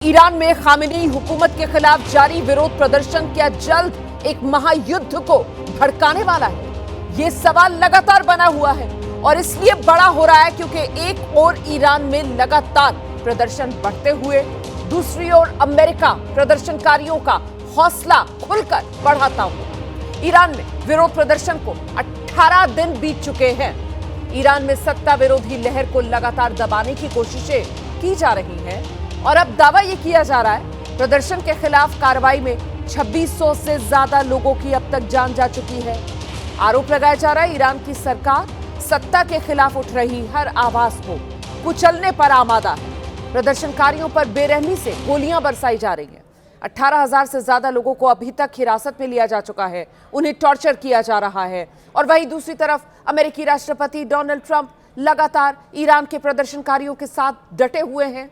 Iran में Khamenei हुकूमत के खिलाफ जारी विरोध प्रदर्शन क्या जल्द एक महायुद्ध को भड़काने वाला है? ये सवाल लगातार बना हुआ है और इसलिए बड़ा हो रहा है क्योंकि एक ओर ईरान में लगातार प्रदर्शन बढ़ते हुए, दूसरी ओर अमेरिका प्रदर्शनकारियों का हौसला खुलकर बढ़ाता हुआ। ईरान में विरोध प्रदर्शन को 18 दिन बीत चुके हैं। ईरान में सत्ता विरोधी लहर को लगातार दबाने की कोशिशें की जा रही हैं और अब दावा यह किया जा रहा है प्रदर्शन के खिलाफ कार्रवाई में 2600 से ज्यादा लोगों की अब तक जान जा चुकी है। आरोप लगाया जा रहा है ईरान की सरकार सत्ता के खिलाफ उठ रही हर आवाज को कुचलने पर आमादा है। प्रदर्शनकारियों पर बेरहमी से गोलियां बरसाई जा रही हैं। 18,000 से ज्यादा लोगों को अभी तक हिरासत में लिया जा चुका है, उन्हें टॉर्चर किया जा रहा है। और वहीं दूसरी तरफ अमेरिकी राष्ट्रपति डोनाल्ड ट्रंप लगातार ईरान के प्रदर्शनकारियों के साथ डटे हुए हैं,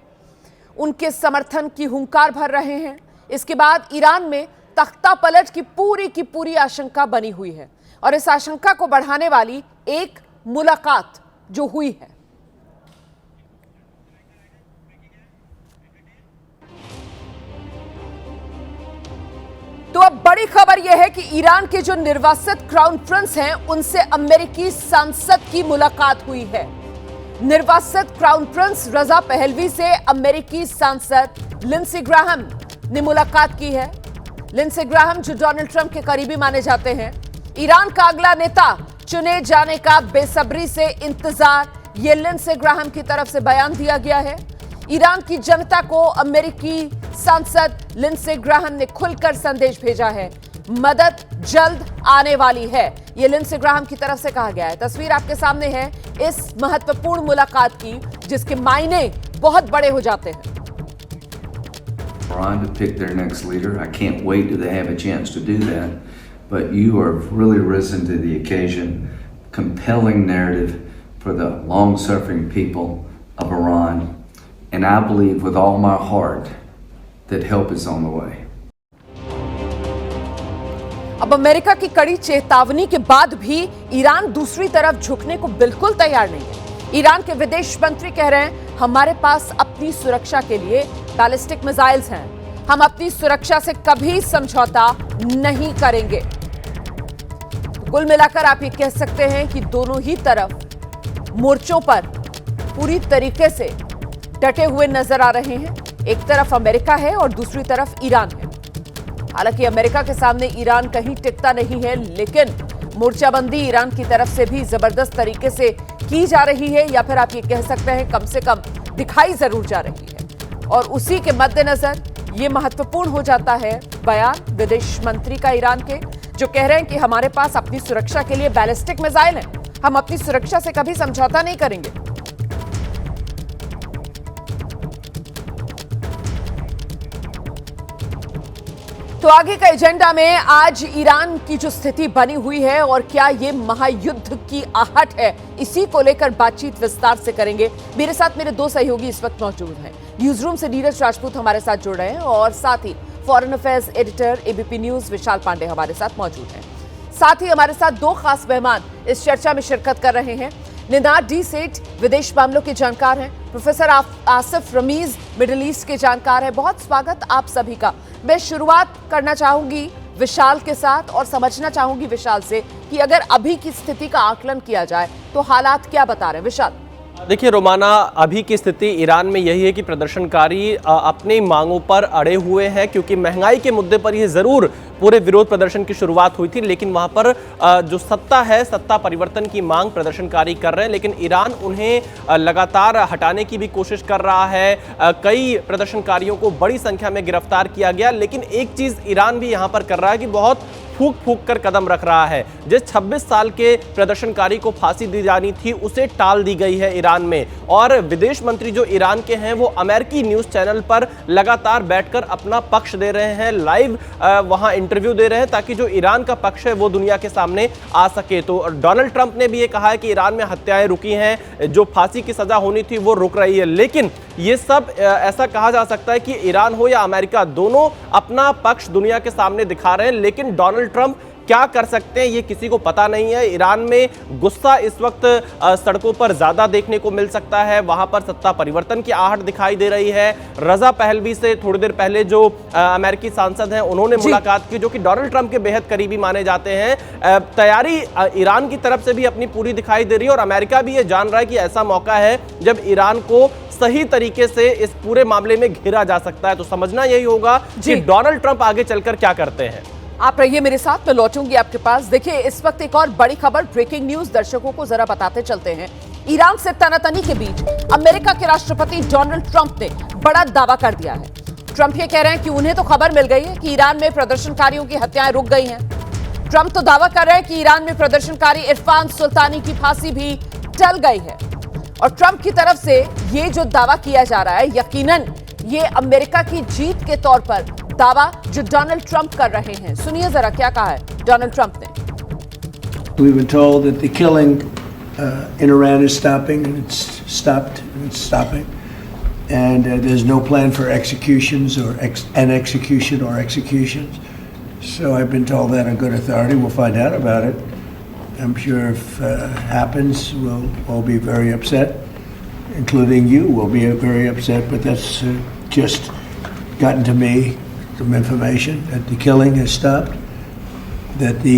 उनके समर्थन की हुंकार भर रहे हैं। इसके बाद ईरान में तख्ता पलट की पूरी आशंका बनी हुई है और इस आशंका को बढ़ाने वाली एक मुलाकात जो हुई है। तो अब बड़ी खबर यह है कि ईरान के जो निर्वासित क्राउन प्रिंस हैं उनसे अमेरिकी सांसद की मुलाकात हुई है। निर्वासित क्राउन प्रिंस रजा पहलवी से अमेरिकी सांसद लिंडसे ग्राहम ने मुलाकात की है। लिंडसे ग्राहम जो डोनाल्ड ट्रंप के करीबी माने जाते हैं, ईरान का अगला नेता चुने जाने का बेसब्री से इंतजार, ये लिंडसे ग्राहम की तरफ से बयान दिया गया है। ईरान की जनता को अमेरिकी सांसद लिंडसे ग्राहम ने खुलकर संदेश भेजा है, मदद जल्द आने वाली है, ये लिंडसे ग्राहम की तरफ से कहा गया है। तस्वीर आपके सामने है इस महत्वपूर्ण मुलाकात की, जिसके मायने बहुत बड़े हो जाते हैं। Iran to pick their next leader. I can't wait till they have a chance to do that. But you have really risen to the occasion. Compelling narrative for the long-suffering people of Iran. And I believe with all my heart that help is on the way. अब America की कड़ी चेतावनी के बाद भी Iran दूसरी तरफ झुकने को बिल्कुल तैयार नहीं है। ईरान के विदेश मंत्री कह रहे हैं, हमारे पास अपनी सुरक्षा के लिए बैलिस्टिक मिसाइल्स हैं, हम अपनी सुरक्षा से कभी समझौता नहीं करेंगे। तो कुल मिलाकर आप ये कह सकते हैं कि दोनों ही तरफ मोर्चों पर पूरी तरीके से डटे हुए नजर आ रहे हैं। एक तरफ अमेरिका है और दूसरी तरफ ईरान है। हालांकि अमेरिका के सामने ईरान कहीं टिकता नहीं है, लेकिन मोर्चाबंदी ईरान की तरफ से भी जबरदस्त तरीके से की जा रही है, या फिर आप ये कह सकते हैं कम से कम दिखाई जरूर जा रही है। और उसी के मद्देनजर ये महत्वपूर्ण हो जाता है बयान विदेश मंत्री का ईरान के, जो कह रहे हैं कि हमारे पास अपनी सुरक्षा के लिए बैलिस्टिक मिसाइल हैं, हम अपनी सुरक्षा से कभी समझौता नहीं करेंगे। तो आगे का एजेंडा में आज ईरान की जो स्थिति बनी हुई है और क्या ये महायुद्ध की आहट है, इसी को लेकर बातचीत विस्तार से करेंगे। मेरे साथ मेरे दो सहयोगी इस वक्त मौजूद हैं। न्यूज रूम से नीरज राजपूत हमारे साथ जुड़ रहे हैं और साथ ही foreign affairs editor ABP news Vishal Pandey हमारे साथ मौजूद हैं। साथ ही हमारे साथ दो खास मेहमान इस चर्चा में शिरकत कर रहे हैं। निनार डी सेठ विदेश मामलों के जानकार हैं, professor Asif Ramiz Middle East के जानकार हैं। बहुत स्वागत आप सभी का। मैं शुरुआत करना चाहूंगी विशाल के साथ और समझना चाहूंगी विशाल से कि अगर अभी की स्थिति का आकलन किया जाए तो हालात क्या बता रहे हैं। विशाल, देखिए रोमाना, अभी की स्थिति ईरान में यही है कि प्रदर्शनकारी अपनी मांगों पर अड़े हुए हैं, क्योंकि महंगाई के मुद्दे पर यह जरूर पूरे विरोध प्रदर्शन की शुरुआत हुई थी, लेकिन वहां पर जो सत्ता है, सत्ता परिवर्तन की मांग प्रदर्शनकारी कर रहे हैं, लेकिन ईरान उन्हें लगातार हटाने की भी कोशिश कर रहा है। कई प्रदर्शनकारियों को बड़ी संख्या में गिरफ्तार किया गया, लेकिन एक चीज ईरान भी यहां पर कर रहा है कि बहुत फूक कर कदम रख रहा है। जिस 26 साल के प्रदर्शनकारी को फांसी दी जानी थी उसे टाल दी गई है ईरान में, और विदेश मंत्री जो ईरान के हैं वो अमेरिकी न्यूज चैनल पर लगातार बैठकर अपना पक्ष दे रहे हैं, लाइव वहां इंटरव्यू दे रहे हैं, ताकि जो ईरान का पक्ष है वो दुनिया के सामने आ सके। तो डोनाल्ड ट्रंप ने भी ये कहा है कि ईरान में हत्याएं रुकी हैं, जो फांसी की सजा होनी थी वो रुक रही है। लेकिन ये सब ऐसा कहा जा सकता है कि ईरान हो या अमेरिका, दोनों अपना पक्ष दुनिया के सामने दिखा रहे हैं, लेकिन डोनाल्ड ट्रंप क्या कर सकते हैं ये किसी को पता नहीं है। ईरान में गुस्सा इस वक्त सड़कों पर ज्यादा देखने को मिल सकता है, वहां पर सत्ता परिवर्तन की आहट दिखाई दे रही है। रजा पहलवी से थोड़ी देर पहले जो अमेरिकी सांसद हैं उन्होंने मुलाकात की, जो कि डोनाल्ड ट्रंप के बेहद करीबी माने जाते हैं। तैयारी ईरान की तरफ से भी अपनी पूरी दिखाई दे रही है और अमेरिका भी ये जान रहा है कि ऐसा मौका है जब ईरान को सही तरीके से इस पूरे मामले में घेरा जा सकता है। तो समझना यही होगा कि डोनाल्ड ट्रंप आगे चलकर क्या करते हैं। आप रहिए मेरे साथ, मैं लौटूंगी आपके पास। देखिए, इस वक्त एक और बड़ी खबर, ब्रेकिंग न्यूज दर्शकों को जरा बताते चलते हैं। ईरान से तनातनी के बीच अमेरिका के राष्ट्रपति डोनाल्ड ट्रंप ने बड़ा दावा कर दिया है। ट्रंप ये कह रहे हैं कि उन्हें तो खबर मिल गई है कि ईरान में प्रदर्शनकारियों की हत्याएं रुक गई हैं। ट्रंप तो दावा कर रहे हैं कि ईरान में प्रदर्शनकारी इरफान सुल्तानी की फांसी भी टल गई है। और ट्रंप की तरफ से ये जो दावा किया जा रहा है, यकीनन ये अमेरिका की जीत के तौर पर दावा जो डोनाल्ड ट्रंप कर रहे हैं। सुनिए जरा क्या कहा है डोनाल्ड ट्रंप ने। We've been told that the killing in Iran is stopping, and it's stopped, and it's stopping, and there's no plan for executions or an execution or executions. So I've been told that on good authority. We'll find out about it. I'm sure if it happens, we'll all be very upset, including you will be very upset, but that's just gotten to me, some information that the killing has stopped, that the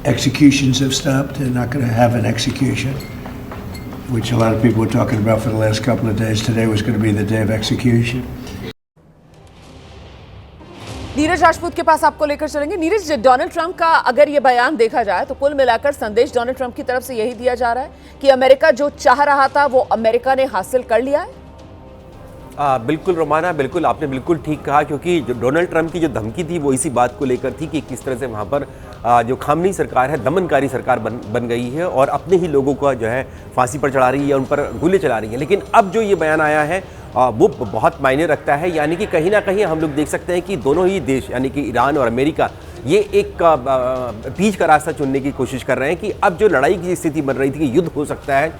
executions have stopped. They're not going to have an execution, which a lot of people were talking about for the last couple of days. Today was going to be the day of execution. Neeraj Rajput के पास आपको लेकर चलेंगे। Neeraj, Donald Trump का अगर ये बयान देखा जाए तो कुल मिलाकर संदेश डोनाल्ड ट्रंप की तरफ से यही दिया जा रहा है कि अमेरिका जो चाह रहा था वो अमेरिका ने हासिल कर लिया है। बिल्कुल रोमाना, बिल्कुल आपने बिल्कुल ठीक कहा, क्योंकि जो डोनाल्ड ट्रंप की जो धमकी थी वो इसी बात को लेकर थी कि किस तरह से वहाँ पर जो खामनी सरकार है, दमनकारी सरकार बन गई है और अपने ही लोगों का जो है फांसी पर चढ़ा रही है, उन पर गोली चला रही है। लेकिन अब जो ये बयान आया है वो बहुत मायने रखता है, यानी कि कहीं ना कहीं हम लोग देख सकते हैं कि दोनों ही देश यानी कि ईरान और अमेरिका ये एक बीच का रास्ता चुनने की कोशिश कर रहे हैं कि अब जो लड़ाई की स्थिति बन रही थी कि युद्ध हो सकता है,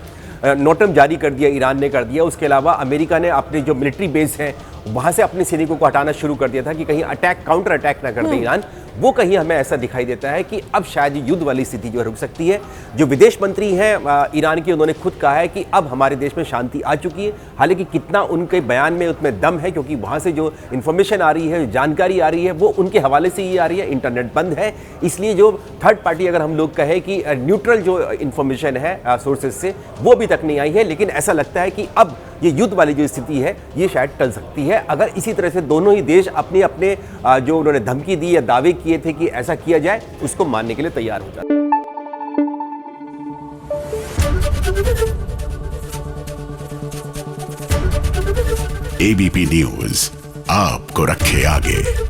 नोटम जारी कर दिया, ईरान ने कर दिया। उसके अलावा अमेरिका ने अपने जो मिलिट्री बेस हैं वहाँ से अपने सैनिकों को हटाना शुरू कर दिया था कि कहीं काउंटर अटैक ना कर दे ईरान। वो कहीं हमें ऐसा दिखाई देता है कि अब शायद युद्ध वाली स्थिति जो रुक सकती है। जो विदेश मंत्री हैं ईरान के, उन्होंने खुद कहा है कि अब हमारे देश में शांति आ चुकी है। हालांकि कितना उनके बयान में उसमें दम है, क्योंकि वहाँ से जो इन्फॉर्मेशन आ रही है, जानकारी आ रही है, वो उनके हवाले से ही आ रही है, इंटरनेट बंद है। इसलिए जो थर्ड पार्टी अगर हम लोग कहें कि न्यूट्रल जो इन्फॉर्मेशन है सोर्सेज से, वो अभी तक नहीं आई है। लेकिन ऐसा लगता है कि अब ये युद्ध वाली जो स्थिति है ये शायद टल सकती है अगर इसी तरह से दोनों ही देश अपने अपने जो उन्होंने धमकी दी या दावे किए थे कि ऐसा किया जाए, उसको मानने के लिए तैयार हो जाए। एबीपी न्यूज आपको रखे आगे।